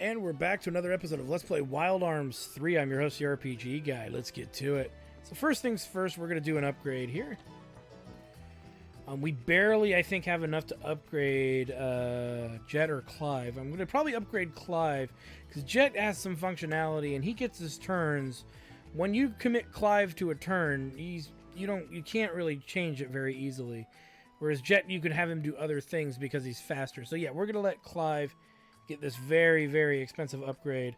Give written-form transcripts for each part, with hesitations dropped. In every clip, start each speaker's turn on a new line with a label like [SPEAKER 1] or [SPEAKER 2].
[SPEAKER 1] And we're back to another episode of Let's Play Wild Arms 3. I'm your host, the RPG Guy. Let's get to it. So first things first, we're going to do an upgrade here. We barely, I think, have enough to upgrade Jet or Clive. I'm going to probably upgrade Clive, because Jet has some functionality, and he gets his turns. When you commit Clive to a turn, you can't really change it very easily. Whereas Jet, you can have him do other things because he's faster. So yeah, we're going to let Clive get this very, very expensive upgrade.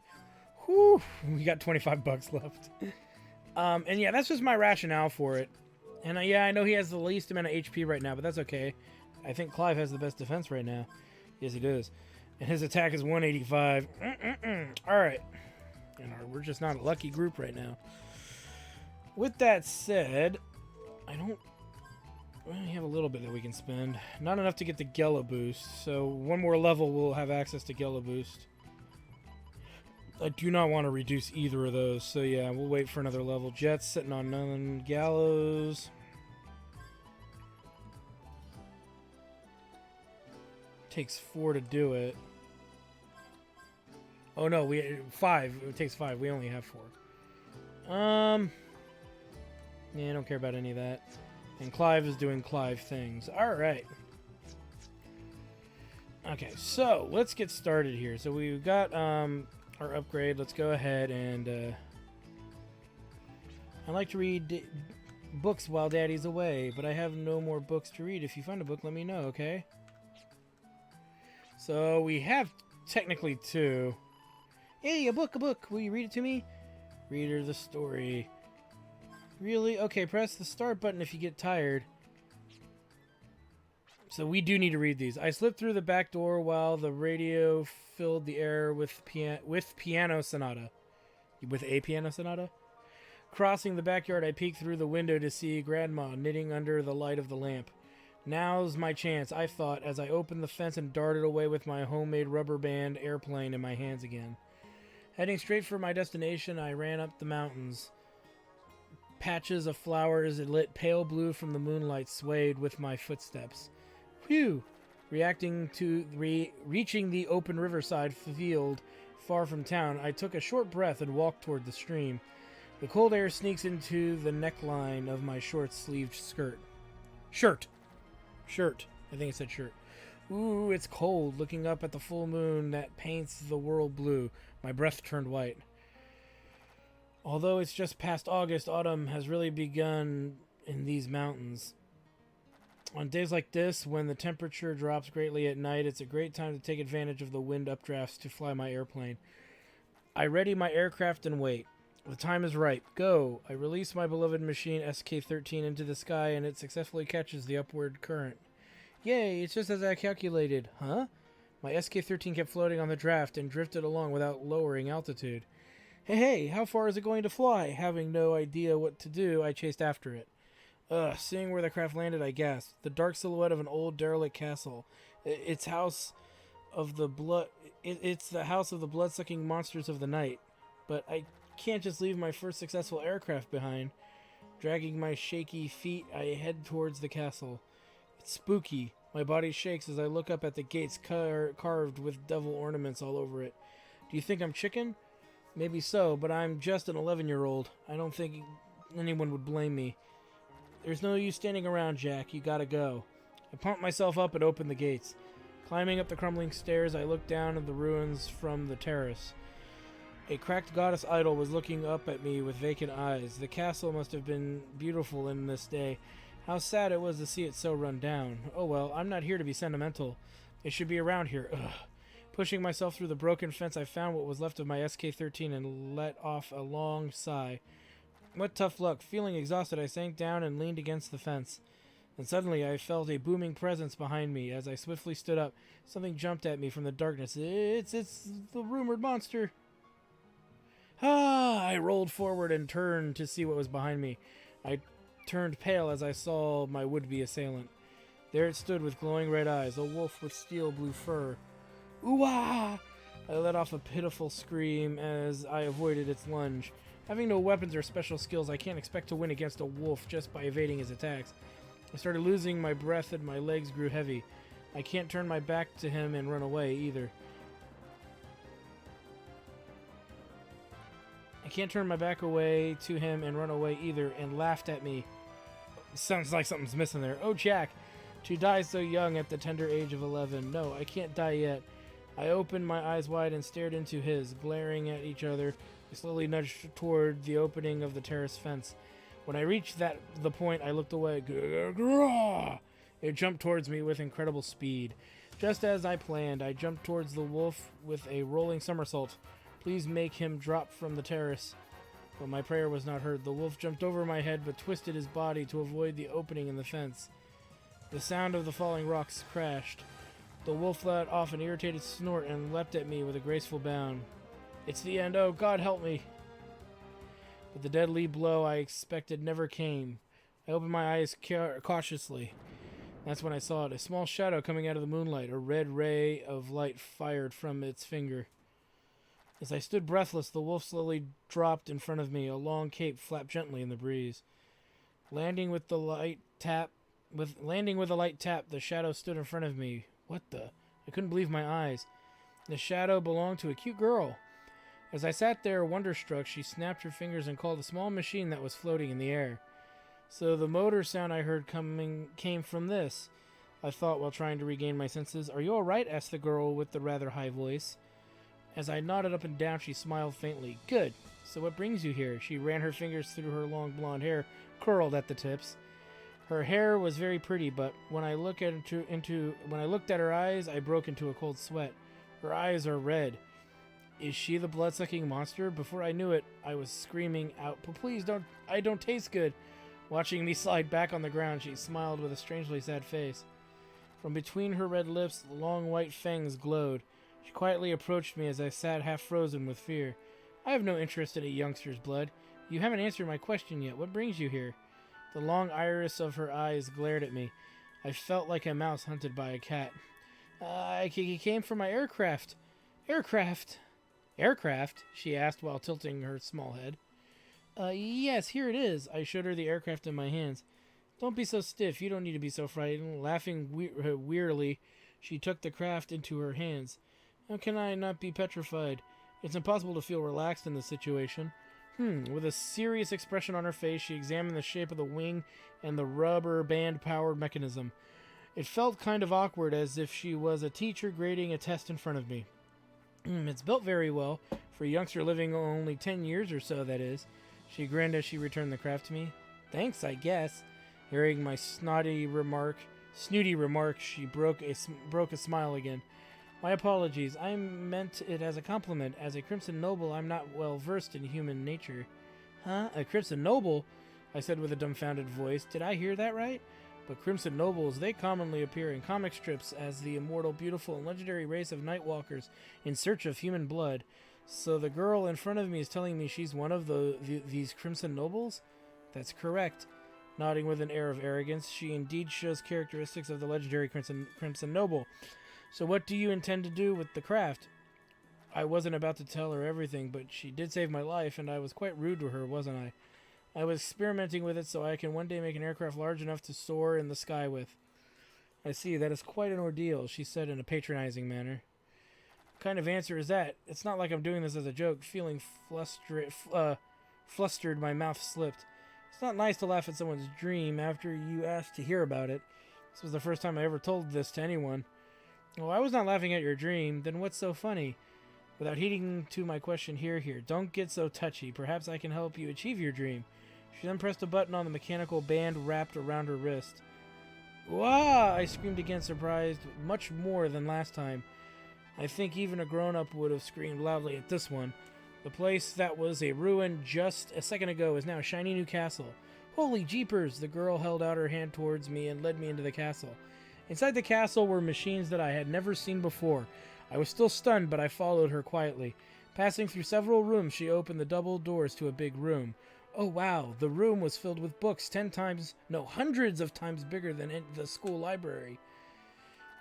[SPEAKER 1] Whew, we got 25 bucks left. And yeah, that's just my rationale for it. And yeah, I know he has the least amount of HP right now, but that's okay. I think Clive has the best defense right now. Yes, he does. And his attack is 185. Alright. And we're just not a lucky group right now. With that said, we only have a little bit that we can spend. Not enough to get the Gela boost, so one more level we'll have access to Gela boost. I do not want to reduce either of those, so yeah, we'll wait for another level. Jet's sitting on none. Gallows. Takes 4 to do it. Oh no, 5. It takes 5. We only have 4. Yeah, I don't care about any of that. And Clive is doing Clive things. Alright. Okay, so let's get started here. So we've got our upgrade. Let's go ahead and I like to read books while Daddy's away, but I have no more books to read. If you find a book, let me know, okay? So we have technically 2. Hey, a book! Will you read it to me? Read her the story. Really? Okay, press the start button if you get tired. So we do need to read these. I slipped through the back door while the radio filled the air with piano sonata. With a piano sonata? Crossing the backyard, I peeked through the window to see Grandma knitting under the light of the lamp. Now's my chance, I thought, as I opened the fence and darted away with my homemade rubber band airplane in my hands again. Heading straight for my destination, I ran up the mountains. Patches of flowers lit pale blue from the moonlight swayed with my footsteps. Phew! Reaching the open riverside field far from town, I took a short breath and walked toward the stream. The cold air sneaks into the neckline of my short-sleeved skirt. Shirt! I think it said shirt. Ooh, it's cold, looking up at the full moon that paints the world blue. My breath turned white. Although it's just past August, autumn has really begun in these mountains. On days like this, when the temperature drops greatly at night, it's a great time to take advantage of the wind updrafts to fly my airplane. I ready my aircraft and wait. The time is right. Go! I release my beloved machine SK-13 into the sky, and it successfully catches the upward current. Yay, it's just as I calculated. Huh? My SK-13 kept floating on the draft and drifted along without lowering altitude. Hey, how far is it going to fly? Having no idea what to do, I chased after it. Seeing where the craft landed, I gasped. The dark silhouette of an old derelict castle. It's the house of the blood-sucking monsters of the night. But I can't just leave my first successful aircraft behind. Dragging my shaky feet, I head towards the castle. It's spooky. My body shakes as I look up at the gates carved with devil ornaments all over it. Do you think I'm chicken? Maybe so, but I'm just an 11-year-old. I don't think anyone would blame me. There's no use standing around, Jack. You gotta go. I pumped myself up and opened the gates. Climbing up the crumbling stairs, I looked down at the ruins from the terrace. A cracked goddess idol was looking up at me with vacant eyes. The castle must have been beautiful in this day. How sad it was to see it so run down. Oh well, I'm not here to be sentimental. It should be around here. Ugh. Pushing myself through the broken fence, I found what was left of my SK-13 and let off a long sigh. What tough luck. Feeling exhausted, I sank down and leaned against the fence. And suddenly I felt a booming presence behind me. As I swiftly stood up, something jumped at me from the darkness. It's the rumored monster. I rolled forward and turned to see what was behind me. I turned pale as I saw my would-be assailant. There it stood with glowing red eyes, a wolf with steel blue fur. Ooh-ah! I let off a pitiful scream as I avoided its lunge. Having no weapons or special skills, I can't expect to win against a wolf just by evading his attacks. I started losing my breath and my legs grew heavy. I can't turn my back to him and run away either. can't turn my back away to him and run away either, and laughed at me. Sounds like something's missing there. Oh, Jack, to die so young at the tender age of 11. No, I can't die yet. I opened my eyes wide and stared into his, glaring at each other. I slowly nudged toward the opening of the terrace fence. When I reached the point, I looked away. It jumped towards me with incredible speed. Just as I planned, I jumped towards the wolf with a rolling somersault. Please make him drop from the terrace. But my prayer was not heard. The wolf jumped over my head but twisted his body to avoid the opening in the fence. The sound of the falling rocks crashed. The wolf let off an irritated snort and leapt at me with a graceful bound. It's the end. Oh, God help me. But the deadly blow I expected never came. I opened my eyes cautiously. That's when I saw it. A small shadow coming out of the moonlight. A red ray of light fired from its finger. As I stood breathless, the wolf slowly dropped in front of me. A long cape flapped gently in the breeze. Landing with a light tap, the shadow stood in front of me. What the? I couldn't believe my eyes. The shadow belonged to a cute girl. As I sat there wonderstruck, she snapped her fingers and called a small machine that was floating in the air. So the motor sound I heard came from this, I thought while trying to regain my senses. Are you all right? Asked the girl with the rather high voice. As I nodded up and down, she smiled faintly. Good. So what brings you here? She ran her fingers through her long blonde hair, curled at the tips. Her hair was very pretty, but when I looked at her eyes, I broke into a cold sweat. Her eyes are red. Is she the blood-sucking monster? Before I knew it, I was screaming out, "Please don't! I don't taste good!" Watching me slide back on the ground, she smiled with a strangely sad face. From between her red lips, the long white fangs glowed. She quietly approached me as I sat half frozen with fear. I have no interest in a youngster's blood. You haven't answered my question yet. What brings you here? The long iris of her eyes glared at me. I felt like a mouse hunted by a cat. I came from my aircraft. Aircraft? Aircraft? She asked while tilting her small head. Yes, here it is. I showed her the aircraft in my hands. Don't be so stiff. You don't need to be so frightened. Laughing wearily, she took the craft into her hands. How can I not be petrified? It's impossible to feel relaxed in this situation. With a serious expression on her face, she examined the shape of the wing and the rubber band-powered mechanism. It felt kind of awkward, as if she was a teacher grading a test in front of me. It's built very well, for a youngster living only 10 years or so, that is. She grinned as she returned the craft to me. Thanks, I guess. Hearing my snooty remark, she broke a smile again. My apologies. I meant it as a compliment. As a Crimson Noble, I'm not well versed in human nature. Huh? A Crimson Noble? I said with a dumbfounded voice. Did I hear that right? But Crimson Nobles, they commonly appear in comic strips as the immortal, beautiful, and legendary race of Nightwalkers in search of human blood. So the girl in front of me is telling me she's one of these Crimson Nobles? That's correct. Nodding with an air of arrogance, she indeed shows characteristics of the legendary Crimson Noble. So what do you intend to do with the craft? I wasn't about to tell her everything, but she did save my life, and I was quite rude to her, wasn't I? I was experimenting with it so I can one day make an aircraft large enough to soar in the sky with. I see, that is quite an ordeal, she said in a patronizing manner. What kind of answer is that? It's not like I'm doing this as a joke. Feeling flustered, my mouth slipped. It's not nice to laugh at someone's dream after you asked to hear about it. This was the first time I ever told this to anyone. Oh, I was not laughing at your dream. Then what's so funny? Without heeding to my question, here. Don't get so touchy. Perhaps I can help you achieve your dream. She then pressed a button on the mechanical band wrapped around her wrist. Wah! I screamed again, surprised much more than last time. I think even a grown-up would have screamed loudly at this one. The place that was a ruin just a second ago is now a shiny new castle. Holy jeepers! The girl held out her hand towards me and led me into the castle. Inside the castle were machines that I had never seen before. I was still stunned, but I followed her quietly. Passing through several rooms, she opened the double doors to a big room. Oh wow, the room was filled with books hundreds of times bigger than in the school library.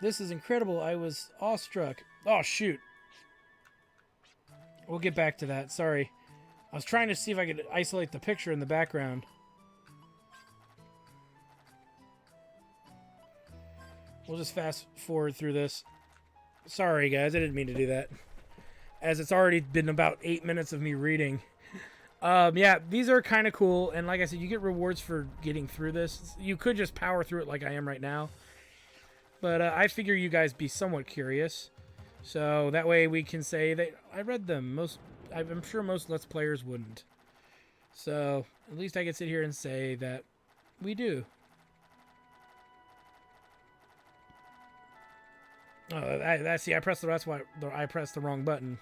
[SPEAKER 1] This is incredible. I was awestruck. Oh shoot. We'll get back to that, sorry. I was trying to see if I could isolate the picture in the background. We'll just fast forward through this. Sorry guys, I didn't mean to do that. As it's already been about 8 minutes of me reading. Yeah, these are kind of cool, and like I said, you get rewards for getting through this. You could just power through it like I am right now, but I figure you guys be somewhat curious, so that way we can say that I read them. I'm sure most Let's Players wouldn't, so at least I can sit here and say that we do. Oh, see, I pressed that's why I pressed the wrong button.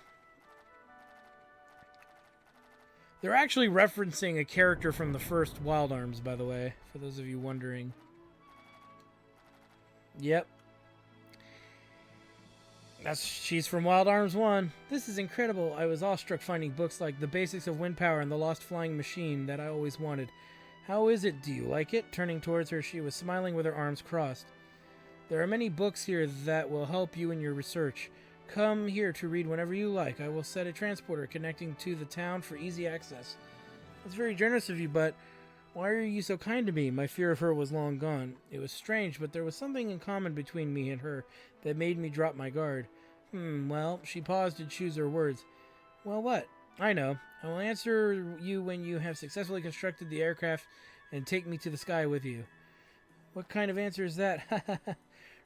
[SPEAKER 1] They're actually referencing a character from the first Wild Arms, by the way, for those of you wondering. Yep. She's from Wild Arms 1. This is incredible. I was awestruck finding books like The Basics of Wind Power and The Lost Flying Machine that I always wanted. How is it? Do you like it? Turning towards her, she was smiling with her arms crossed. There are many books here that will help you in your research. Come here to read whenever you like. I will set a transporter connecting to the town for easy access. That's very generous of you, but why are you so kind to me? My fear of her was long gone. It was strange, but there was something in common between me and her that made me drop my guard. Well, she paused to choose her words. Well, what? I know. I will answer you when you have successfully constructed the aircraft and take me to the sky with you. What kind of answer is that?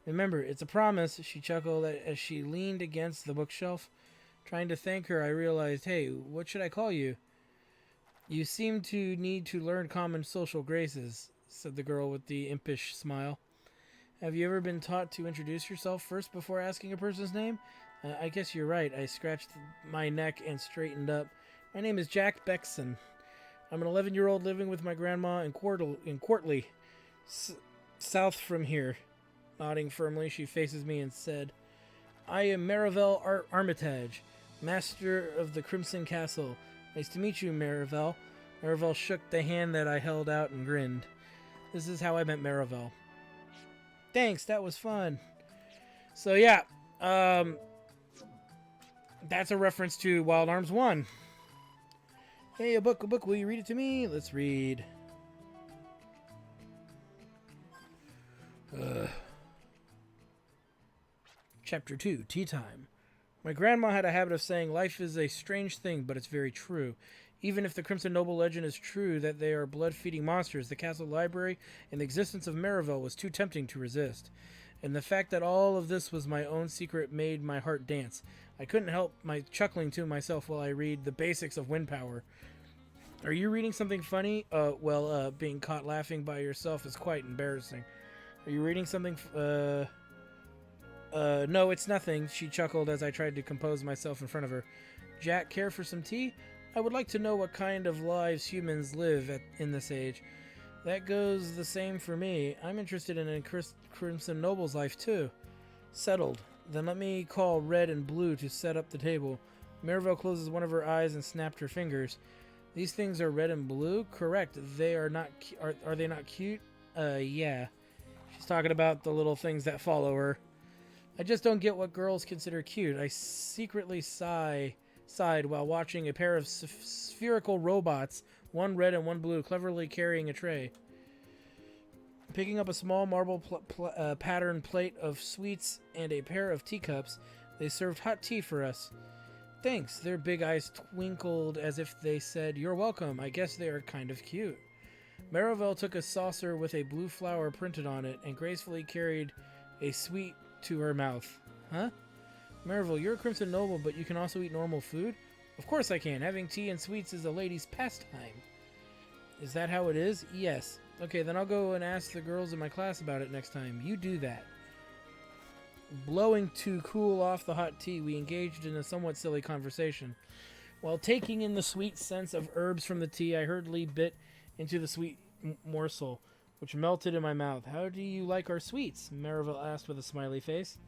[SPEAKER 1] Remember, it's a promise, she chuckled as she leaned against the bookshelf. Trying to thank her, I realized, hey, what should I call you? You seem to need to learn common social graces, said the girl with the impish smile. Have you ever been taught to introduce yourself first before asking a person's name? I guess you're right. I scratched my neck and straightened up. My name is Jack Beckson. I'm an 11-year-old living with my grandma in Quartley, south from here. Nodding firmly, she faces me and said, I am Maribel Armitage, master of the Crimson Castle. Nice to meet you, Maribel. Maribel shook the hand that I held out and grinned. This is how I met Maribel. Thanks, that was fun. So yeah, that's a reference to Wild Arms 1. Hey, a book, will you read it to me? Let's read. Chapter 2, Tea Time. My grandma had a habit of saying life is a strange thing, but it's very true. Even if the Crimson Noble legend is true that they are blood-feeding monsters, the castle library and the existence of Maribel was too tempting to resist. And the fact that all of this was my own secret made my heart dance. I couldn't help my chuckling to myself while I read The Basics of Wind Power. Are you reading something funny? Being caught laughing by yourself is quite embarrassing. Are you reading something, no, it's nothing, she chuckled as I tried to compose myself in front of her. Jack, care for some tea? I would like to know what kind of lives humans live in this age. That goes the same for me. I'm interested in a Crimson Noble's life, too. Settled. Then let me call Red and Blue to set up the table. Maribel closes one of her eyes and snapped her fingers. These things are red and blue? Correct. They are not... Are they not cute? Yeah. She's talking about the little things that follow her. I just don't get what girls consider cute. I secretly sighed while watching a pair of spherical robots, one red and one blue, cleverly carrying a tray. Picking up a small marble pattern plate of sweets and a pair of teacups, they served hot tea for us. Thanks. Their big eyes twinkled as if they said, You're welcome. I guess they are kind of cute. Maribel took a saucer with a blue flower printed on it and gracefully carried a sweet to her mouth. Huh? Maribel, you're a Crimson Noble, but you can also eat normal food? Of course I can. Having tea and sweets is a lady's pastime. Is that how it is? Yes. Okay, then I'll go and ask the girls in my class about it next time. You do that. Blowing to cool off the hot tea, we engaged in a somewhat silly conversation. While taking in the sweet scents of herbs from the tea, I hurriedly bit into the sweet morsel, which melted in my mouth. How do you like our sweets? Maribel asked with a smiley face.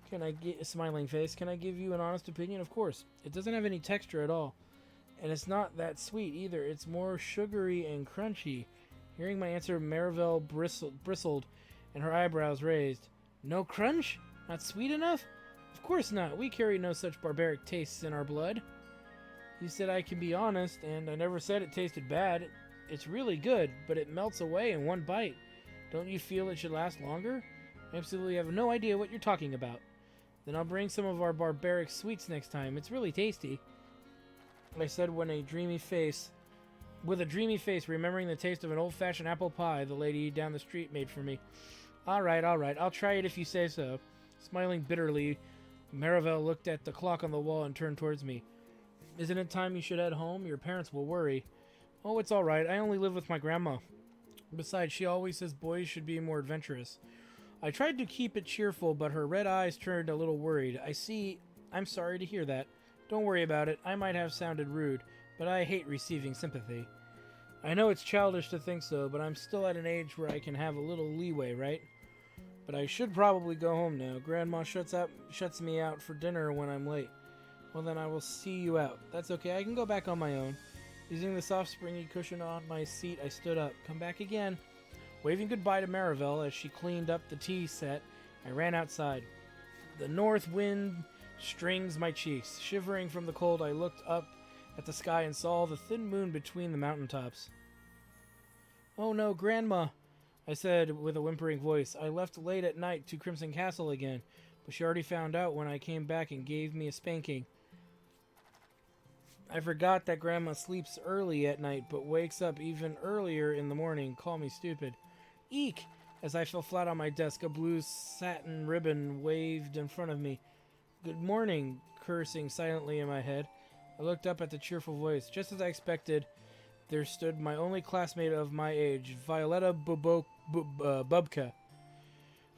[SPEAKER 1] Can I give you an honest opinion? Of course. It doesn't have any texture at all. And it's not that sweet either. It's more sugary and crunchy. Hearing my answer, Maribel bristled and her eyebrows raised. No crunch? Not sweet enough? Of course not. We carry no such barbaric tastes in our blood. You said I can be honest, and I never said it tasted bad. It's really good, but it melts away in one bite. Don't you feel it should last longer? I absolutely have no idea what you're talking about. Then I'll bring some of our barbaric sweets next time. It's really tasty. I said with a dreamy face, remembering the taste of an old-fashioned apple pie the lady down the street made for me. All right, I'll try it if you say so. Smiling bitterly, Maribel looked at the clock on the wall and turned towards me. Isn't it time you should head home? Your parents will worry. Oh, it's all right. I only live with my grandma. Besides, she always says boys should be more adventurous. I tried to keep it cheerful, but her red eyes turned a little worried. I see. I'm sorry to hear that. Don't worry about it. I might have sounded rude, but I hate receiving sympathy. I know it's childish to think so, but I'm still at an age where I can have a little leeway, right? But I should probably go home now. Grandma shuts me out for dinner when I'm late. Well, then I will see you out. That's okay. I can go back on my own. Using the soft, springy cushion on my seat, I stood up. Come back again. Waving goodbye to Maribel as she cleaned up the tea set, I ran outside. The north wind strings my cheeks. Shivering from the cold, I looked up at the sky and saw the thin moon between the mountaintops. Oh no, Grandma, I said with a whimpering voice. I left late at night to Crimson Castle again, but she already found out when I came back and gave me a spanking. I forgot that Grandma sleeps early at night, but wakes up even earlier in the morning. Call me stupid. Eek! As I fell flat on my desk, a blue satin ribbon waved in front of me. Good morning, cursing silently in my head. I looked up at the cheerful voice. Just as I expected, there stood my only classmate of my age, Violetta Bubka.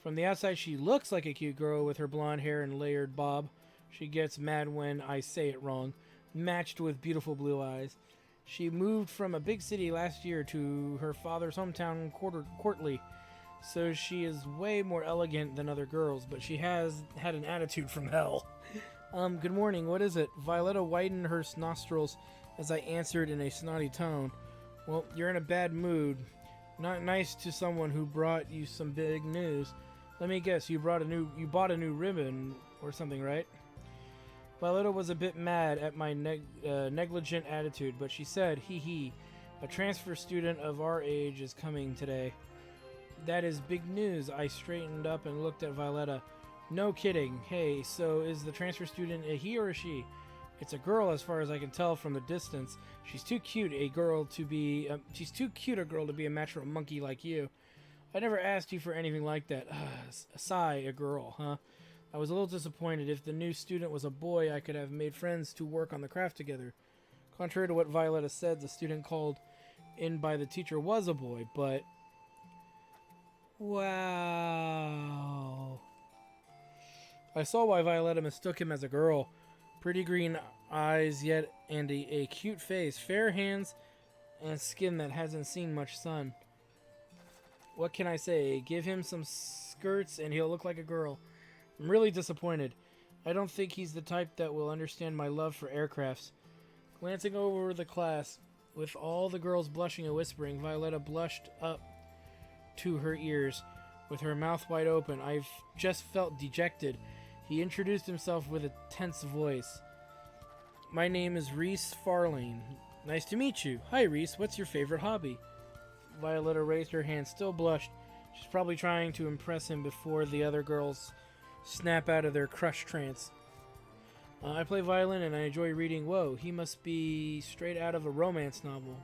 [SPEAKER 1] From the outside, she looks like a cute girl with her blonde hair and layered bob. She gets mad when I say it wrong. Matched with beautiful blue eyes. She moved from a big city last year to her father's hometown, Courtly, so she is way more elegant than other girls, but she has had an attitude from hell. Good morning, what is it? Violetta widened her nostrils as I answered in a snotty tone. Well, you're in a bad mood. Not nice to someone who brought you some big news. Let me guess, you bought a new ribbon or something, right? Violetta was a bit mad at my negligent attitude, but she said, hee, a transfer student of our age is coming today. That is big news. I straightened up and looked at Violetta. No kidding. Hey, so is the transfer student a he or a she? It's a girl as far as I can tell from the distance. She's too cute a girl to be a match for a monkey like you. I never asked you for anything like that. Sigh, a girl, huh? I was a little disappointed. If the new student was a boy, I could have made friends to work on the craft together. Contrary to what Violetta said, the student called in by the teacher was a boy, but... Wow. I saw why Violetta mistook him as a girl. Pretty green eyes, yet and a cute face, fair hands, and skin that hasn't seen much sun. What can I say? Give him some skirts and he'll look like a girl. I'm really disappointed. I don't think he's the type that will understand my love for aircrafts. Glancing over the class, with all the girls blushing and whispering, Violetta blushed up to her ears, with her mouth wide open. I've just felt dejected. He introduced himself with a tense voice. My name is Reese Farlane. Nice to meet you. Hi, Reese. What's your favorite hobby? Violetta raised her hand, still blushed. She's probably trying to impress him before the other girls snap out of their crush trance. I play violin and I enjoy reading. Whoa, he must be straight out of a romance novel.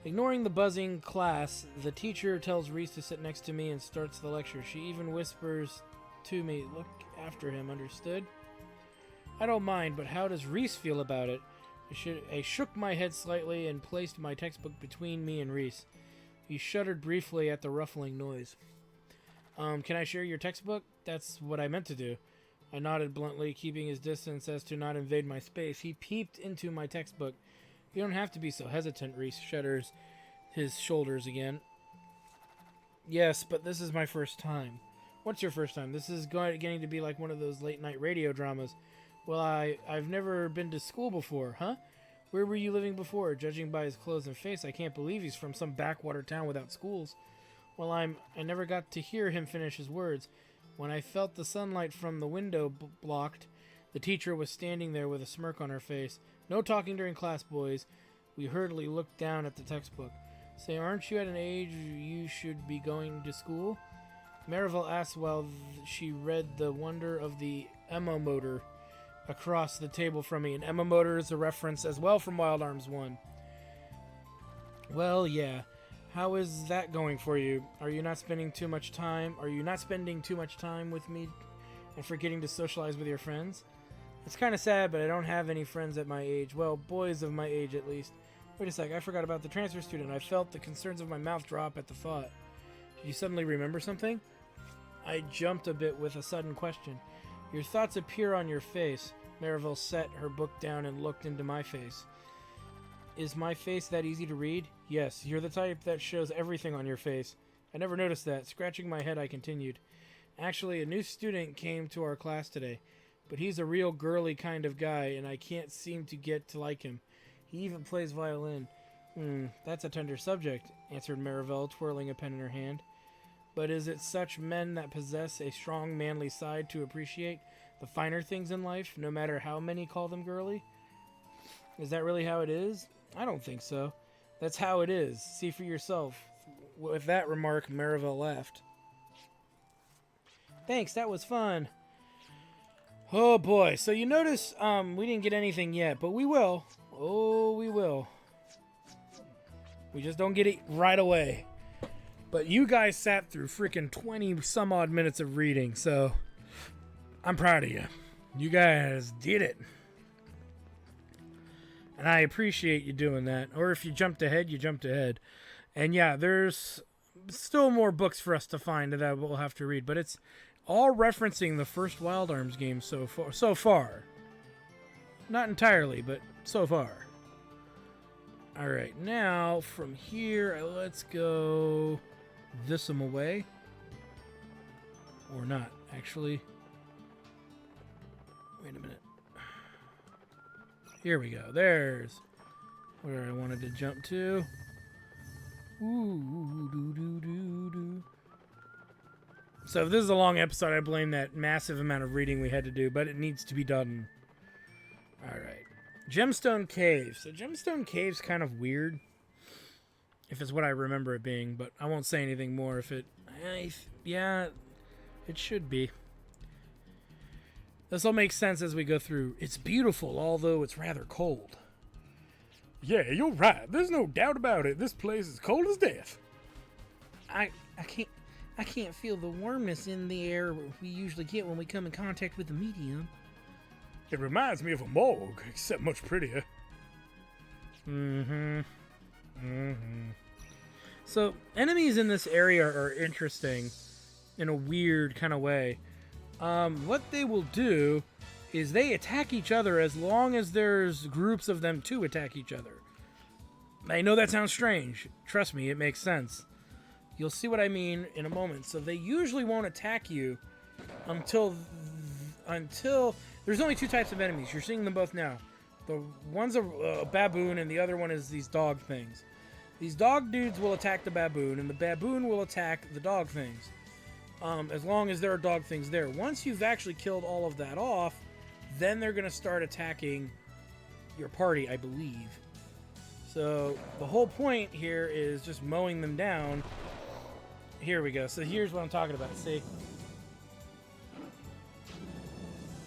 [SPEAKER 1] Ignoring the buzzing class, the teacher tells Reese to sit next to me and starts the lecture. She even whispers to me, look after him, understood? I don't mind, but how does Reese feel about it? I shook my head slightly and placed my textbook between me and Reese. He shuddered briefly at the ruffling noise. Can I share your textbook? That's what I meant to do. I nodded bluntly, keeping his distance as to not invade my space. He peeped into my textbook. You don't have to be so hesitant, Reese shudders his shoulders again. Yes, but this is my first time. What's your first time? This is getting to be like one of those late-night radio dramas. Well, I've never been to school before, huh? Where were you living before? Judging by his clothes and face, I can't believe he's from some backwater town without schools. Well, I never got to hear him finish his words. When I felt the sunlight from the window blocked, the teacher was standing there with a smirk on her face. No talking during class, boys. We hurriedly looked down at the textbook. Say, aren't you at an age you should be going to school? Maribel asked while she read The Wonder of the Emma Motor across the table from me, and Emma Motor is a reference as well from Wild Arms 1. Well, yeah. How is that going for you? Are you not spending too much time with me and forgetting to socialize with your friends? It's kind of sad, but I don't have any friends at my age. Well, boys of my age at least. Wait a sec, I forgot about the transfer student. I felt the concerns of my mouth drop at the thought. Did you suddenly remember something? I jumped a bit with a sudden question. Your thoughts appear on your face. Maribel set her book down and looked into my face. Is my face that easy to read? Yes, you're the type that shows everything on your face. I never noticed that. Scratching my head, I continued. Actually, a new student came to our class today, but he's a real girly kind of guy, and I can't seem to get to like him. He even plays violin. That's a tender subject, answered Maribel, twirling a pen in her hand. But is it such men that possess a strong manly side to appreciate the finer things in life, no matter how many call them girly? Is that really how it is? I don't think so. That's how it is. See for yourself. With that remark, Maribel laughed. Thanks, that was fun. Oh boy, so you notice we didn't get anything yet, but we will. Oh, we will. We just don't get it right away. But you guys sat through freaking 20 some odd minutes of reading, so I'm proud of you. You guys did it. And I appreciate you doing that. Or if you jumped ahead, you jumped ahead. And yeah, there's still more books for us to find that we'll have to read. But it's all referencing the first Wild Arms game so far. Not entirely, but so far. Alright, now from here, let's go this away. Or not, actually. Wait a minute. Here we go. There's where I wanted to jump to. So if this is a long episode, I blame that massive amount of reading we had to do, but it needs to be done. Alright. Gemstone Caves. So Gemstone Cave's kind of weird, if it's what I remember it being, but I won't say anything more if it... yeah, it should be. This will make sense as we go through. It's beautiful, although it's rather cold. Yeah, you're right. There's no doubt about it. This place is cold as death. I can't feel the warmness in the air we usually get when we come in contact with the medium. It reminds me of a morgue, except much prettier. So, enemies in this area are interesting in a weird kind of way. What they will do is they attack each other as long as there's groups of them to attack each other. I know that sounds strange. Trust me, it makes sense. You'll see what I mean in a moment. So they usually won't attack you until there's only two types of enemies. You're seeing them both now. The one's a baboon and the other one is these dog things. These dog dudes will attack the baboon and the baboon will attack the dog things. As long as there are dog things there. Once you've actually killed all of that off, then they're going to start attacking your party, I believe. So the whole point here is just mowing them down. Here we go. So here's what I'm talking about. See?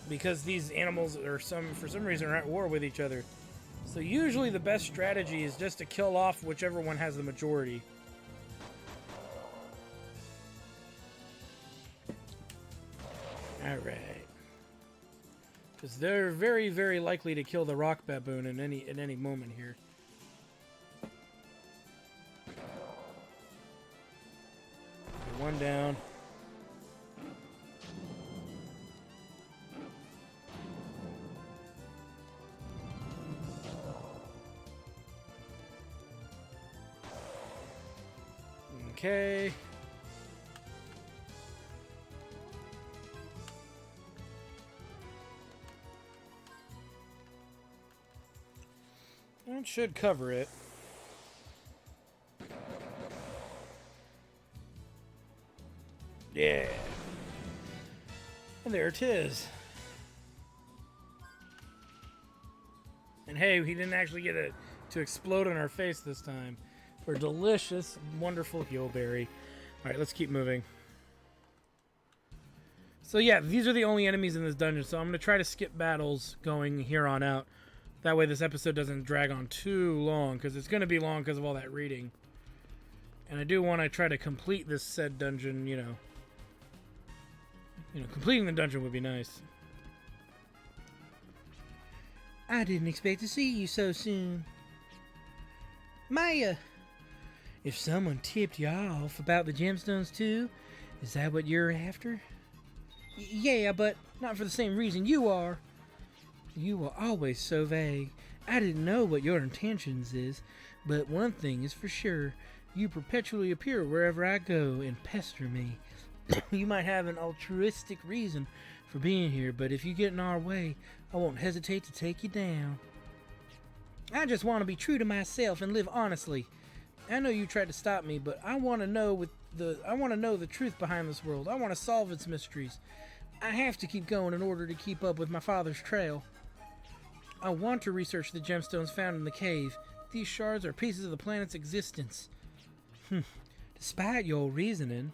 [SPEAKER 1] Because these animals are for some reason are at war with each other. So usually the best strategy is just to kill off whichever one has the majority. Alright. Because they're very, very likely to kill the rock baboon in any moment here. One down. Okay. That should cover it. Yeah. And there it is. And hey, he didn't actually get it to explode on our face this time. For a delicious, wonderful heelberry. Alright, let's keep moving. So yeah, these are the only enemies in this dungeon, so I'm going to try to skip battles going here on out. That way this episode doesn't drag on too long, because it's going to be long because of all that reading. And I do want to try to complete this said dungeon, you know, completing the dungeon would be nice. I didn't expect to see you so soon. Maya! If someone tipped you off about the gemstones too, is that what you're after? Yeah, but not for the same reason you are. You were always so vague. I didn't know what your intentions is, but one thing is for sure. You perpetually appear wherever I go and pester me. You might have an altruistic reason for being here, but if you get in our way, I won't hesitate to take you down. I just want to be true to myself and live honestly. I know you tried to stop me, but I want to know the truth behind this world. I want to solve its mysteries. I have to keep going in order to keep up with my father's trail. I want to research the gemstones found in the cave. These shards are pieces of the planet's existence. Despite your reasoning,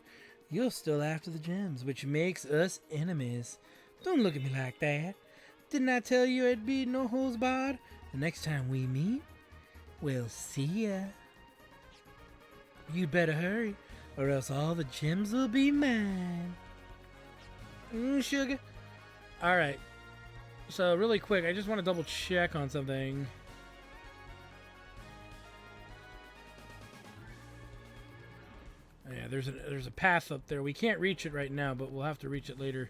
[SPEAKER 1] you're still after the gems, which makes us enemies. Don't look at me like that. Didn't I tell you it'd be no holds barred the next time we meet? Well, see ya. You'd better hurry, or else all the gems will be mine. Sugar. Alright. So, really quick, I just want to double check on something. Yeah, there's a path up there. We can't reach it right now, but we'll have to reach it later.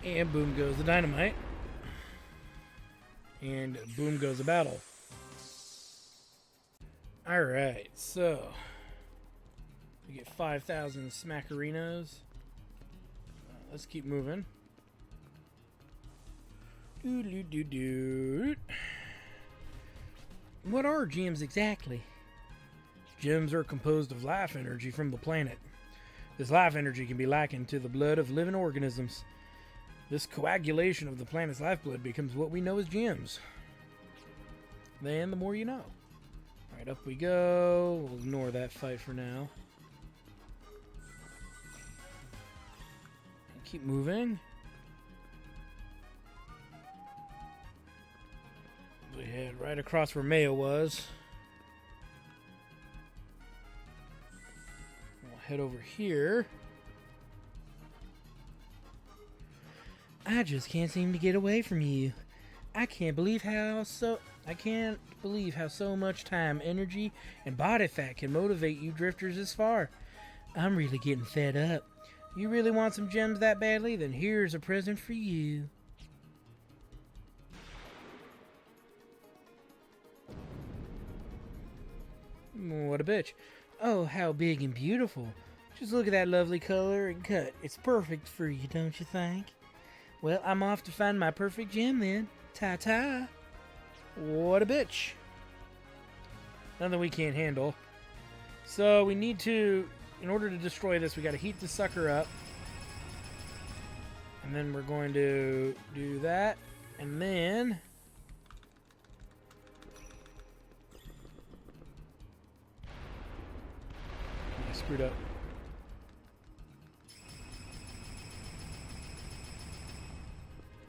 [SPEAKER 1] And boom goes the dynamite. And boom goes the battle. Alright, so we get 5,000 smackerinos. Let's keep moving. What are gems exactly? Gems are composed of life energy from the planet. This life energy can be likened to the blood of living organisms. This coagulation of the planet's lifeblood becomes what we know as gems. Then the more you know. Alright, up we go. We'll ignore that fight for now. Keep moving. We head right across where Maya was. We'll head over here. I just can't seem to get away from you. I can't believe how so much time, energy, and body fat can motivate you drifters this far. I'm really getting fed up. You really want some gems that badly? Then here's a present for you. What a bitch. Oh, how big and beautiful. Just look at that lovely color and cut. It's perfect for you, don't you think? Well, I'm off to find my perfect gem then. Ta-ta. What a bitch. Nothing we can't handle. So we need to, in order to destroy this, we got to heat the sucker up. And then we're going to do that. And then I screwed up.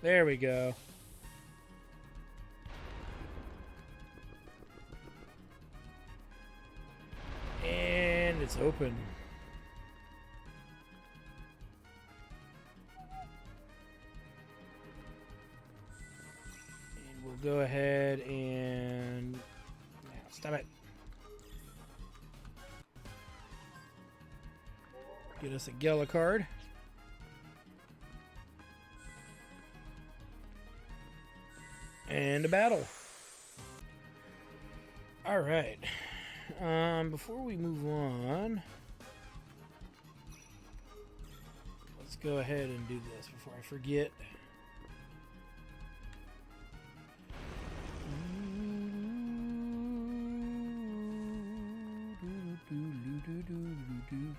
[SPEAKER 1] There we go. And it's open. And we'll go ahead and stop it. Get us a Gela card. And a battle. Alright. Before we move on, let's go ahead and do this before I forget.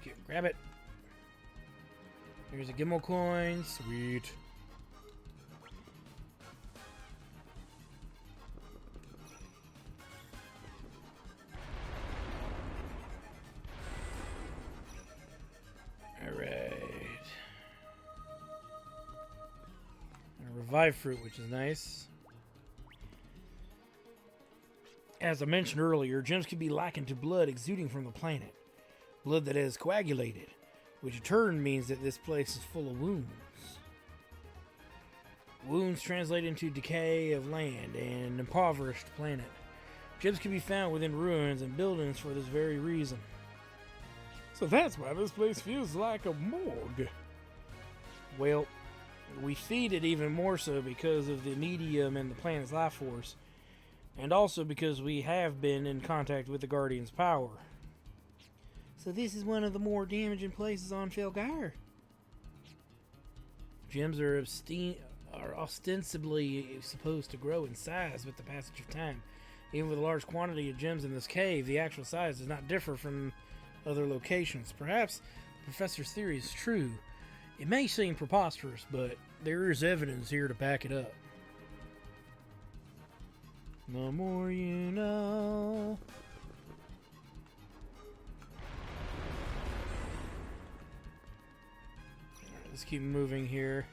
[SPEAKER 1] Okay, grab it. Here's a Gimmel coin. Sweet. Vive fruit, which is nice. As I mentioned earlier, gems can be likened to blood exuding from the planet. Blood that has coagulated, which in turn means that this place is full of wounds. Wounds translate into decay of land and an impoverished planet. Gems can be found within ruins and buildings for this very reason. So that's why this place feels like a morgue. Well, we feed it even more so because of the medium and the planet's life force, and also because we have been in contact with the Guardian's power. So this is one of the more damaging places on Felgar. Gems are ostensibly supposed to grow in size with the passage of time. Even with a large quantity of gems in this cave, the actual size does not differ from other locations. Perhaps the professor's theory is true. It may seem preposterous, but there is evidence here to back it up. The more you know. Alright, let's keep moving here.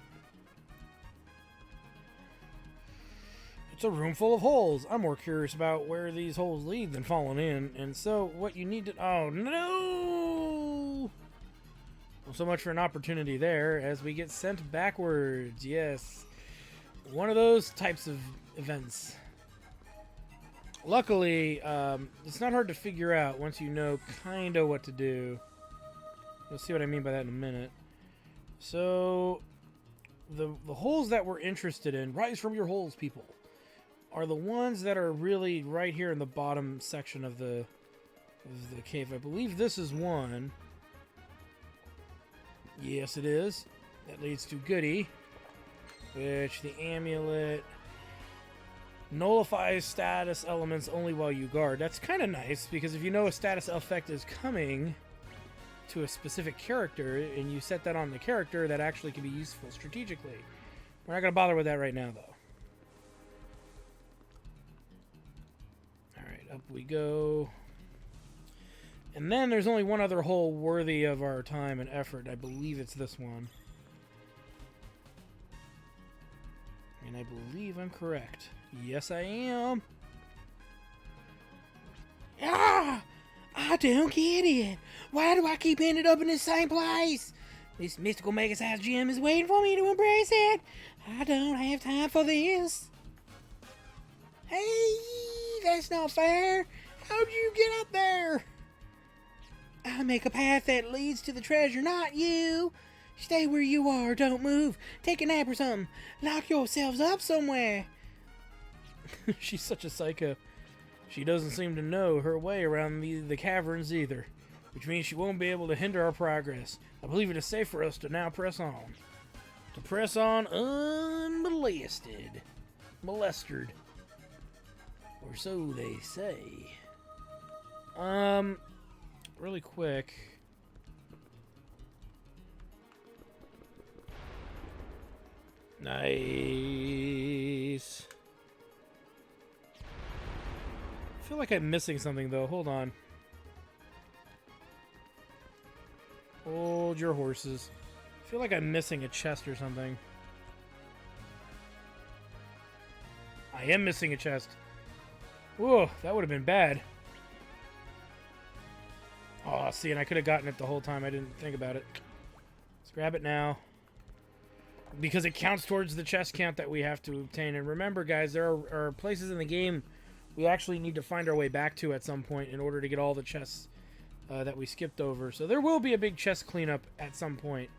[SPEAKER 1] It's a room full of holes. I'm more curious about where these holes lead than falling in. And so what you need to... Oh, no! Well, so much for an opportunity there as we get sent backwards. Yes. One of those types of events. Luckily, it's not hard to figure out once you know kind of what to do. You'll see what I mean by that in a minute. So, the holes that we're interested in, rise from your holes, people, are the ones that are really right here in the bottom section of the cave. I believe this is one. Yes, it is. That leads to Goody, which the amulet nullifies status elements only while you guard. That's kind of nice, because if you know a status effect is coming to a specific character, and you set that on the character, that actually can be useful strategically. We're not going to bother with that right now, though. Alright, up we go. And then there's only one other hole worthy of our time and effort. I believe it's this one. And I believe I'm correct. Yes, I am. Ah! I don't get it. Why do I keep ending up in the same place? This mystical mega-sized gem is waiting for me to embrace it. I don't have time for this. Hey, that's not fair. How'd you get up there? I make a path that leads to the treasure, not you. Stay where you are. Don't move. Take a nap or something. Lock yourselves up somewhere. She's such a psycho. She doesn't seem to know her way around the caverns either, which means she won't be able to hinder our progress. I believe it is safe for us to now press on. To press on unmolested. Molested. Or so they say. Really quick. Nice. I feel like I'm missing something, though. Hold on. Hold your horses. I feel like I'm missing a chest or something. I am missing a chest. Whoa, that would have been bad. Oh, see, and I could have gotten it the whole time. I didn't think about it. Let's grab it now. Because it counts towards the chest count that we have to obtain. And remember, guys, there are places in the game we actually need to find our way back to at some point in order to get all the chests that we skipped over. So there will be a big chest cleanup at some point.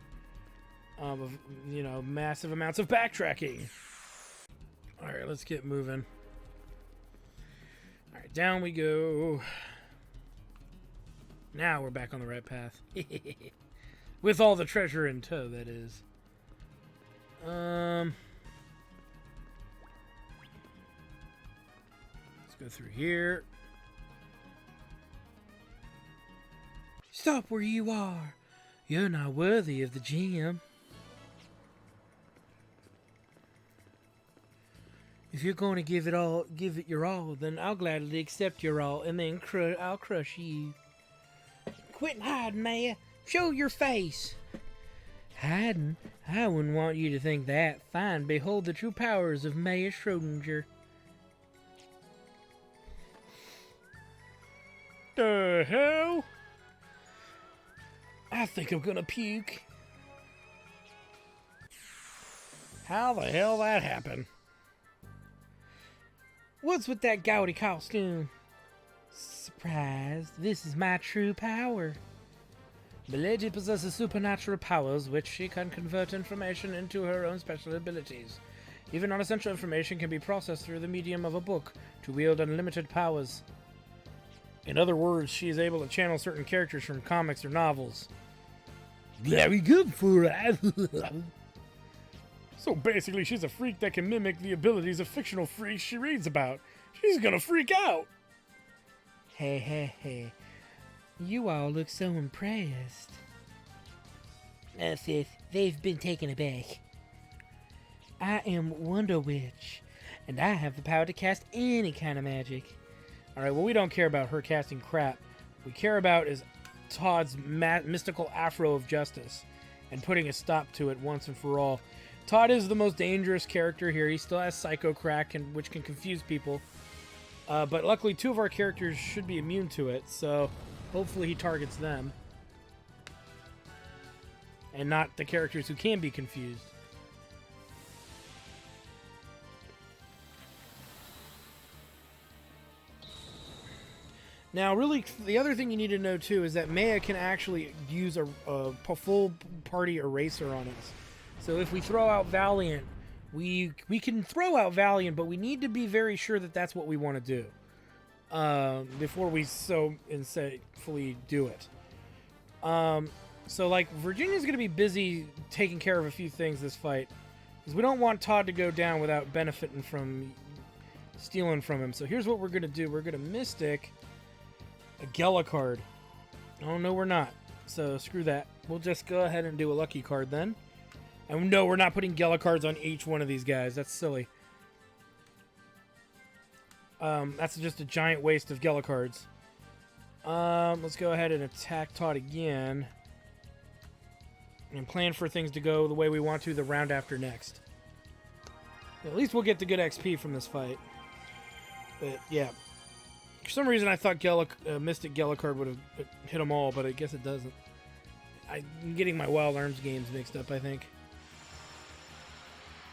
[SPEAKER 1] Of, you know, massive amounts of backtracking. Alright, let's get moving. Alright, down we go. Now we're back on the right path. With all the treasure in tow, that is. Let's go through here. Stop where you are. You're not worthy of the gem. If you're going to give it your all, then I'll gladly accept your all, and then I'll crush you. Quit hiding, Maya. Show your face. Hiding? I wouldn't want you to think that. Fine, behold the true powers of Maya Schrodinger. The hell? I think I'm gonna puke. How the hell that happened? What's with that gaudy costume? Surprise, this is my true power. The lady possesses supernatural powers which she can convert information into her own special abilities. Even non-essential information can be processed through the medium of a book to wield unlimited powers. In other words, she is able to channel certain characters from comics or novels. Very good for her. So basically, she's a freak that can mimic the abilities of fictional freaks she reads about. She's gonna freak out. Hey. You all look so impressed. Sis, they've been taken aback. I am Wonder Witch, and I have the power to cast any kind of magic. Alright, well, we don't care about her casting crap. What we care about is Todd's mystical afro of justice and putting a stop to it once and for all. Todd is the most dangerous character here. He still has Psycho Crack, which can confuse people. But luckily, two of our characters should be immune to it, so hopefully he targets them. And not the characters who can be confused. Now, really, the other thing you need to know, too, is that Maya can actually use a full party eraser on us. So if we throw out Valiant, we can throw out Valiant, but we need to be very sure that that's what we want to do before we fully do it. So, like, Virginia's going to be busy taking care of a few things this fight, because we don't want Todd to go down without benefiting from stealing from him. So here's what we're going to do. We're going to Mystic a Gela card. Oh, no, we're not. So screw that. We'll just go ahead and do a lucky card then. And no, we're not putting Gela cards on each one of these guys. That's silly. That's just a giant waste of Gela cards. Let's go ahead and attack Todd again. And plan for things to go the way we want to the round after next. At least we'll get the good XP from this fight. But, yeah. For some reason, I thought Mystic Gela card would have hit them all, but I guess it doesn't. I'm getting my Wild Arms games mixed up, I think.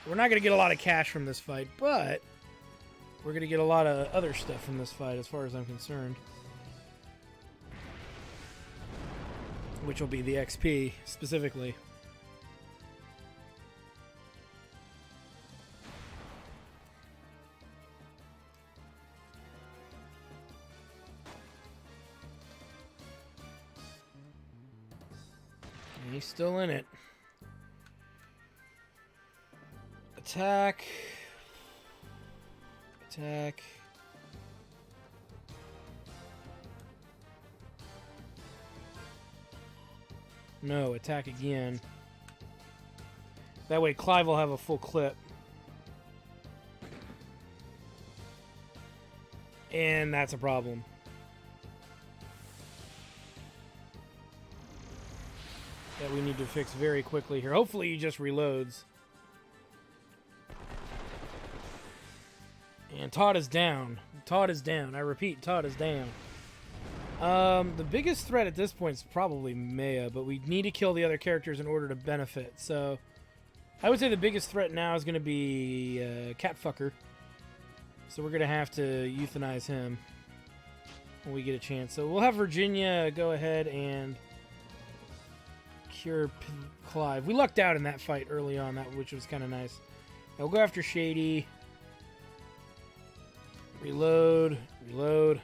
[SPEAKER 1] We're not going to get a lot of cash from this fight, but we're going to get a lot of other stuff from this fight as far as I'm concerned. Which will be the XP, specifically. And he's still in it. Attack. Attack. No, attack again. That way Clive will have a full clip. And that's a problem. That we need to fix very quickly here. Hopefully he just reloads. And Todd is down. Todd is down. I repeat, Todd is down. The biggest threat at this point is probably Maya, but we need to kill the other characters in order to benefit. So, I would say the biggest threat now is going to be Catfucker. So we're going to have to euthanize him when we get a chance. So we'll have Virginia go ahead and cure Clive. We lucked out in that fight early on, which was kind of nice. Now we'll go after Shady. Reload. Reload.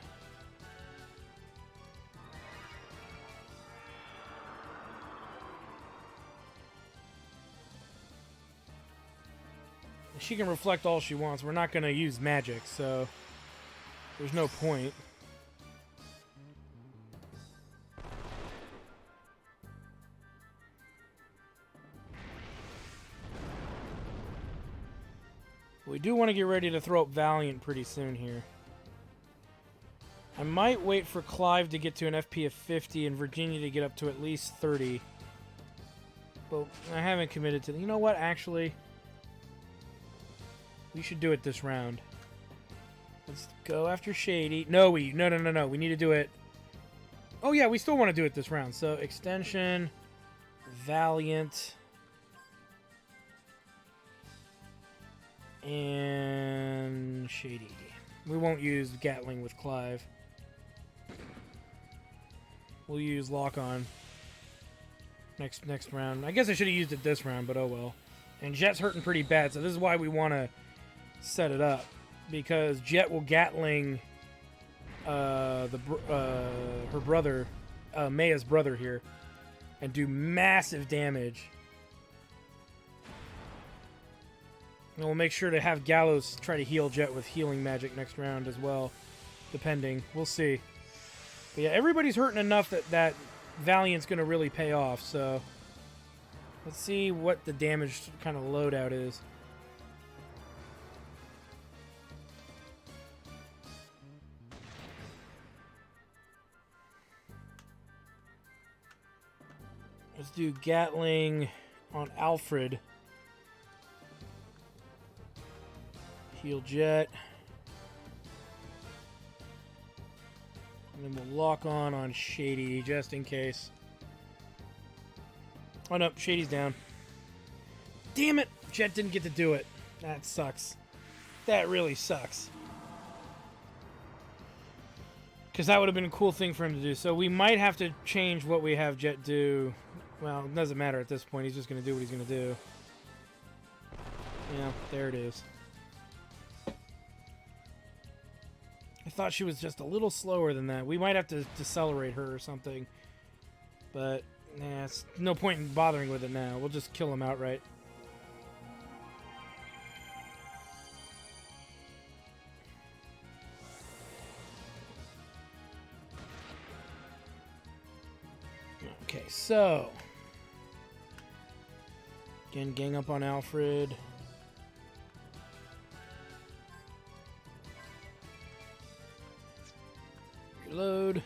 [SPEAKER 1] She can reflect all she wants. We're not going to use magic, so there's no point. We do want to get ready to throw up Valiant pretty soon here. I might wait for Clive to get to an FP of 50 and Virginia to get up to at least 30. Well, I haven't committed to... You know what, actually? We should do it this round. Let's go after Shady. No. We need to do it... Oh, yeah, we still want to do it this round. So, Extension, Valiant, and Shady. We won't use Gatling with Clive. We'll use Lock-On next round. I guess I should have used it this round, but oh well. And Jet's hurting pretty bad, so this is why we want to set it up. Because Jet will Gatling her brother, Maya's brother here, and do massive damage. And we'll make sure to have Gallows try to heal Jet with healing magic next round as well, depending. We'll see. But yeah, everybody's hurting enough that Valiant's going to really pay off, so let's see what the damage kind of loadout is. Let's do Gatling on Alfred. Heal Jet. And then we'll lock on Shady, just in case. Oh no, Shady's down. Damn it! Jet didn't get to do it. That sucks. That really sucks. Because that would have been a cool thing for him to do. So we might have to change what we have Jet do. Well, it doesn't matter at this point. He's just going to do what he's going to do. Yeah, there it is. I thought she was just a little slower than that. We might have to decelerate her or something. But, nah, it's no point in bothering with it now. We'll just kill him outright. Okay, so... Again, gang up on Alfred. Reload.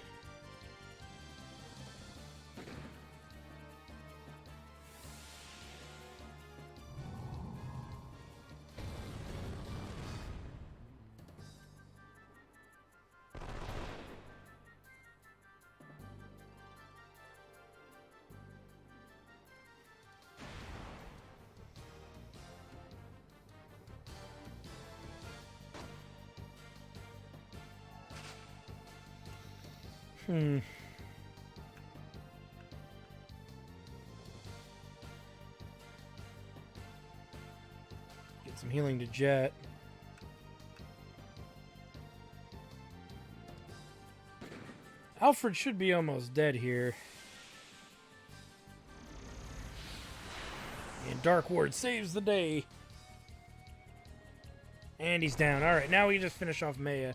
[SPEAKER 1] Get some healing to Jet. Alfred should be almost dead here. And Dark Ward saves the day. And he's down. Alright, now we can just finish off Maya.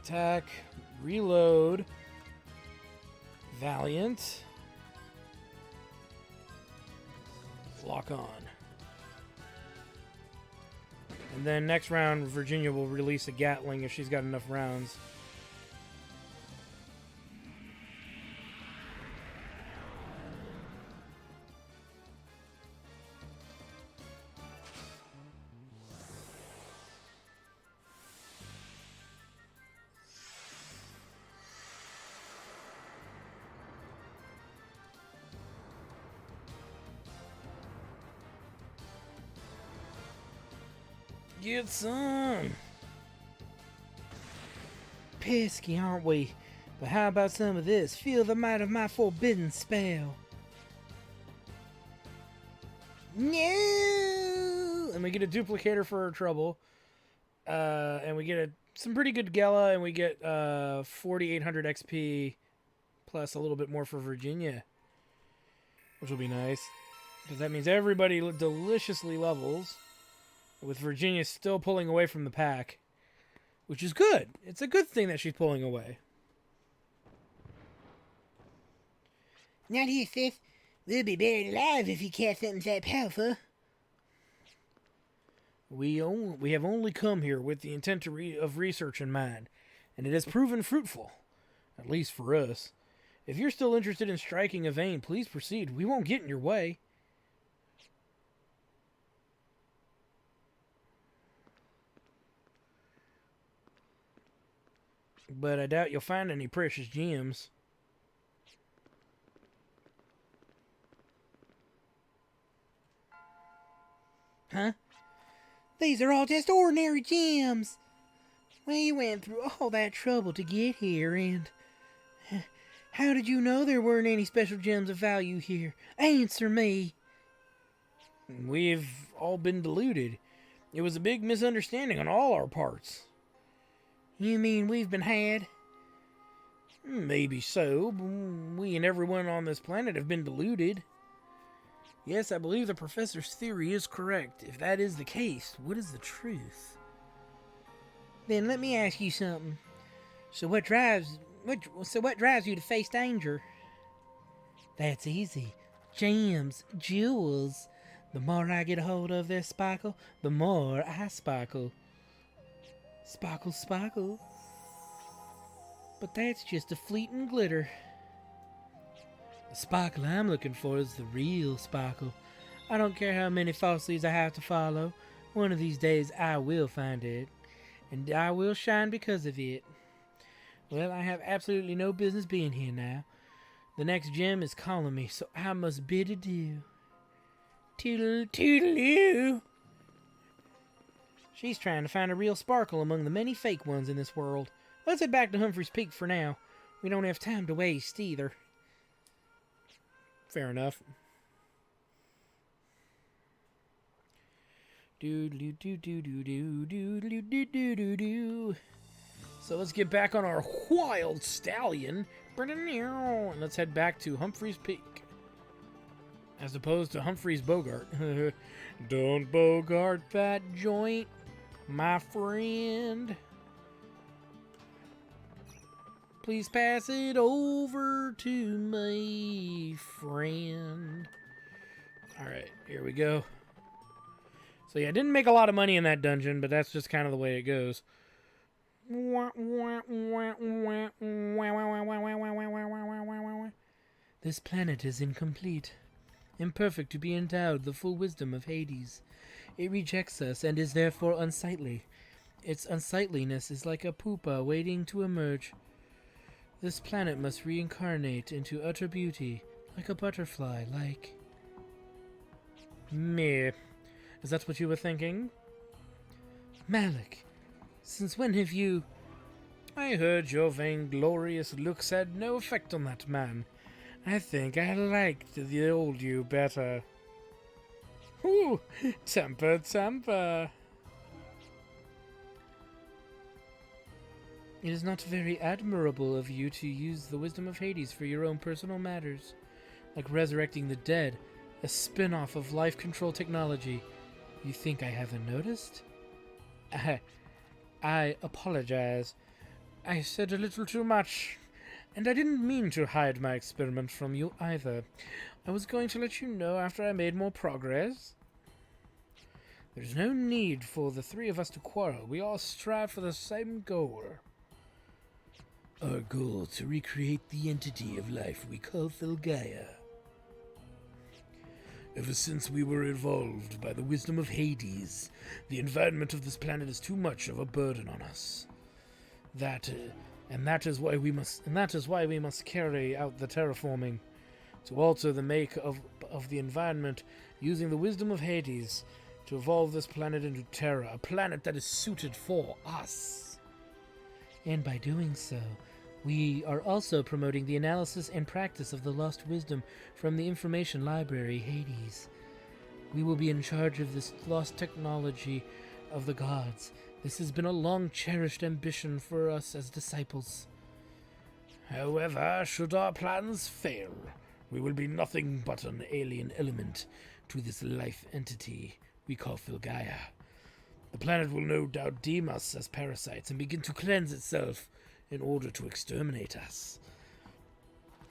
[SPEAKER 1] Attack, reload, Valiant, lock on. And then next round, Virginia will release a Gatling if she's got enough rounds. Get some! Pesky, aren't we? But how about some of this? Feel the might of my forbidden spell. No! And we get a duplicator for our trouble. And we get some pretty good Gala, and we get 4,800 XP plus a little bit more for Virginia. Which will be nice. Because that means everybody deliciously levels. With Virginia still pulling away from the pack. Which is good. It's a good thing that she's pulling away.
[SPEAKER 2] Not here, Sith. We'll be buried alive if you catch something that powerful.
[SPEAKER 1] We have only come here with the intent of research in mind, and it has proven fruitful, at least for us. If you're still interested in striking a vein, please proceed. We won't get in your way. But I doubt you'll find any precious gems.
[SPEAKER 2] Huh? These are all just ordinary gems. We went through all that trouble to get here, and how did you know there weren't any special gems of value here? Answer me.
[SPEAKER 1] We've all been deluded. It was a big misunderstanding on all our parts.
[SPEAKER 2] You mean we've been had?
[SPEAKER 1] Maybe so. We and everyone on this planet have been deluded. Yes, I believe the professor's theory is correct. If that is the case, what is the truth?
[SPEAKER 2] Then let me ask you something. So what drives you to face danger? That's easy. Gems, jewels. The more I get a hold of their sparkle, the more I sparkle. Sparkle, sparkle. But that's just a fleeting glitter. The sparkle I'm looking for is the real sparkle. I don't care how many false leads I have to follow. One of these days I will find it. And I will shine because of it. Well, I have absolutely no business being here now. The next gem is calling me, so I must bid adieu. Toodle toodaloo. She's trying to find a real sparkle among the many fake ones in this world. Let's head back to Humphrey's Peak for now. We don't have time to waste either.
[SPEAKER 1] Fair enough. So let's get back on our wild stallion. And let's head back to Humphrey's Peak. As opposed to Humphrey's Bogart. Don't bogart that joint, my friend. Please pass it over to my friend. Alright, here we go. So yeah, I didn't make a lot of money in that dungeon, but that's just kind of the way it goes.
[SPEAKER 2] This planet is incomplete, imperfect to be endowed the full wisdom of Hades. It rejects us and is therefore unsightly. Its unsightliness is like a pupa waiting to emerge. This planet must reincarnate into utter beauty, like a butterfly, like...
[SPEAKER 1] Meh. Is that what you were thinking?
[SPEAKER 2] Malik, since when have you...
[SPEAKER 1] I heard your vainglorious looks had no effect on that man. I think I liked the old you better. Ooh, temper, temper.
[SPEAKER 2] It is not very admirable of you to use the wisdom of Hades for your own personal matters, like resurrecting the dead, a spin-off of life control technology. You think I haven't noticed?
[SPEAKER 1] I apologize. I said a little too much, and I didn't mean to hide my experiment from you either. I was going to let you know after I made more progress. There's no need for the three of us to quarrel. We all strive for the same goal.
[SPEAKER 2] Our goal to recreate the entity of life we call Filgaia.
[SPEAKER 1] Ever since we were evolved by the wisdom of Hades, the environment of this planet is too much of a burden on us. That is why we must carry out the terraforming, to alter the make of the environment using the wisdom of Hades to evolve this planet into Terra, a planet that is suited for us.
[SPEAKER 2] And by doing so, we are also promoting the analysis and practice of the lost wisdom from the information library Hades. We will be in charge of this lost technology of the gods. This has been a long-cherished ambition for us as disciples.
[SPEAKER 1] However, should our plans fail, we will be nothing but an alien element to this life entity we call Filgaia. The planet will no doubt deem us as parasites and begin to cleanse itself in order to exterminate us.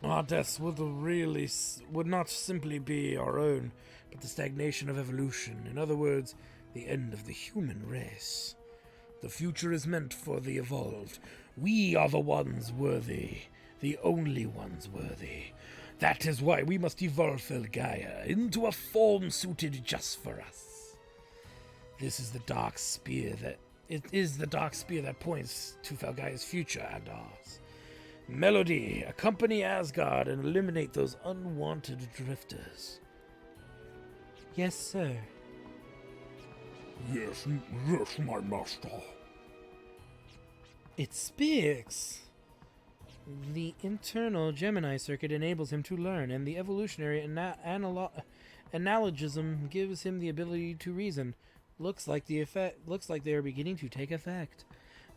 [SPEAKER 1] Our deaths would not simply be our own, but the stagnation of evolution. In other words, the end of the human race. The future is meant for the evolved. We are the ones worthy, the only ones worthy. That is why we must evolve Felgaia into a form suited just for us. This is the dark spear that points to Felgaia's future and ours. Melody, accompany Asgard and eliminate those unwanted drifters.
[SPEAKER 2] Yes, sir.
[SPEAKER 3] Yes, my master.
[SPEAKER 2] It speaks. The internal Gemini circuit enables him to learn, and the evolutionary analogism gives him the ability to reason. Looks like they are beginning to take effect.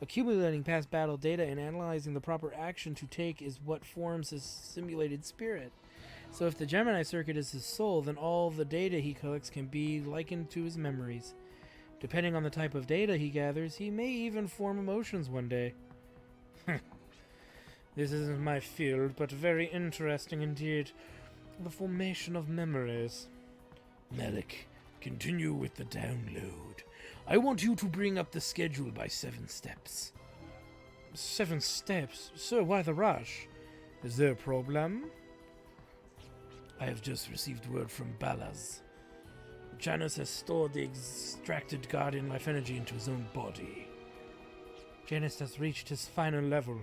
[SPEAKER 2] Accumulating past battle data and analyzing the proper action to take is what forms his simulated spirit. So if the Gemini circuit is his soul, then all the data he collects can be likened to his memories. Depending on the type of data he gathers, he may even form emotions one day. This isn't my field, but very interesting indeed. The formation of memories.
[SPEAKER 1] Malik, continue with the download. I want you to bring up the schedule by 7 steps.
[SPEAKER 2] 7 steps? Sir, why the rush? Is there a problem?
[SPEAKER 1] I have just received word from Balaz. Janus has stored the extracted Guardian life energy into his own body.
[SPEAKER 2] Janus has reached his final level.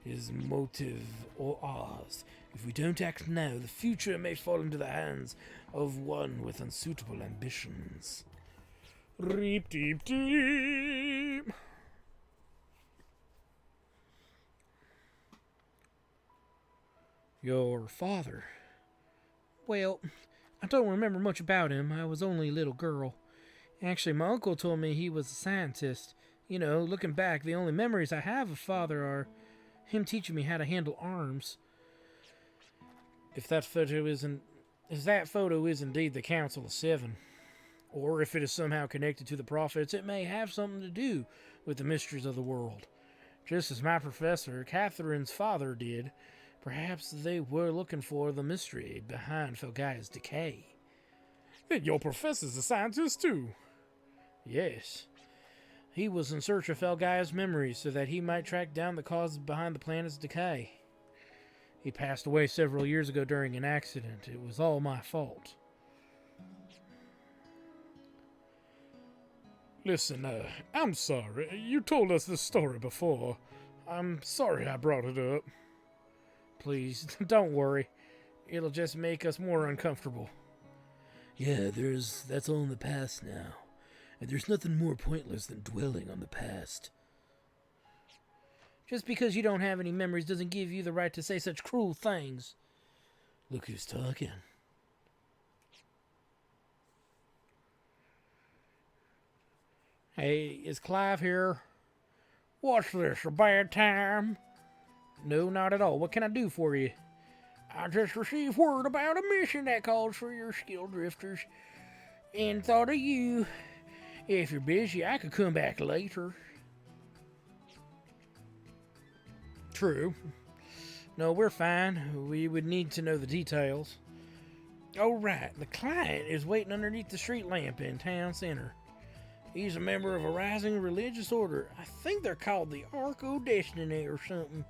[SPEAKER 1] His motive or ours. If we don't act now, the future may fall into the hands of one with unsuitable ambitions. Reep deep deep.
[SPEAKER 2] Your father? Well, I don't remember much about him. I was only a little girl. Actually, my uncle told me he was a scientist. You know, looking back, the only memories I have of father are him teaching me how to handle arms. If that photo is indeed the Council of Seven, or if it is somehow connected to the prophets, it may have something to do with the mysteries of the world. Just as my professor, Catherine's father, did. Perhaps they were looking for the mystery behind Felgaia's decay.
[SPEAKER 3] And your professor's a scientist too.
[SPEAKER 2] Yes. He was in search of Felgaia's memories so that he might track down the cause behind the planet's decay. He passed away several years ago during an accident. It was all my fault.
[SPEAKER 3] Listen, I'm sorry. You told us this story before. I'm sorry I brought it up.
[SPEAKER 2] Please, don't worry. It'll just make us more uncomfortable.
[SPEAKER 1] Yeah, that's all in the past now. And there's nothing more pointless than dwelling on the past.
[SPEAKER 2] Just because you don't have any memories doesn't give you the right to say such cruel things.
[SPEAKER 1] Look who's talking.
[SPEAKER 2] Hey, is Clive here? What's this, a bad time? No, not at all. What can I do for you? I just received word about a mission that calls for your skilled drifters, and thought of you. If you're busy, I could come back later. True. No, we're fine. We would need to know the details. Oh, right. The client is waiting underneath the street lamp in town center. He's a member of a rising religious order. I think they're called the Ark of Destiny or something.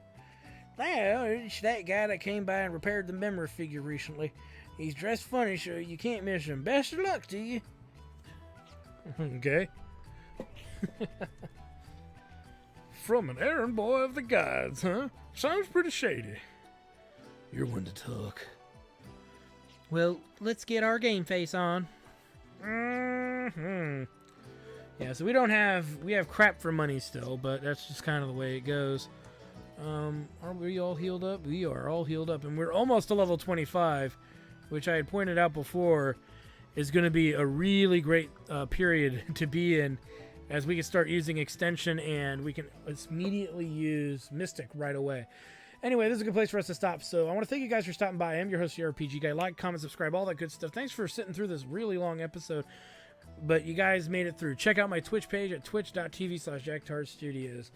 [SPEAKER 2] Now, it's that guy that came by and repaired the memory figure recently. He's dressed funny, so you can't miss him. Best of luck to you.
[SPEAKER 3] Okay. From an errand boy of the gods, huh? Sounds pretty shady.
[SPEAKER 1] You're one to talk.
[SPEAKER 2] Well, let's get our game face on. Yeah, so we have crap for money still, but that's just kind of the way it goes. Are we all healed up? We are all healed up, and we're almost to level 25, which I had pointed out before is going to be a really great period to be in, as we can start using extension, and we can immediately use Mystic right away. Anyway, this is a good place for us to stop, so I want to thank you guys for stopping by. I am your host, the RPG Guy. Like, comment, subscribe, all that good stuff. Thanks for sitting through this really long episode, but you guys made it through. Check out my Twitch page at twitch.tv/JackTardStudios.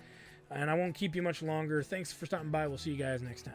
[SPEAKER 2] And I won't keep you much longer. Thanks for stopping by. We'll see you guys next time.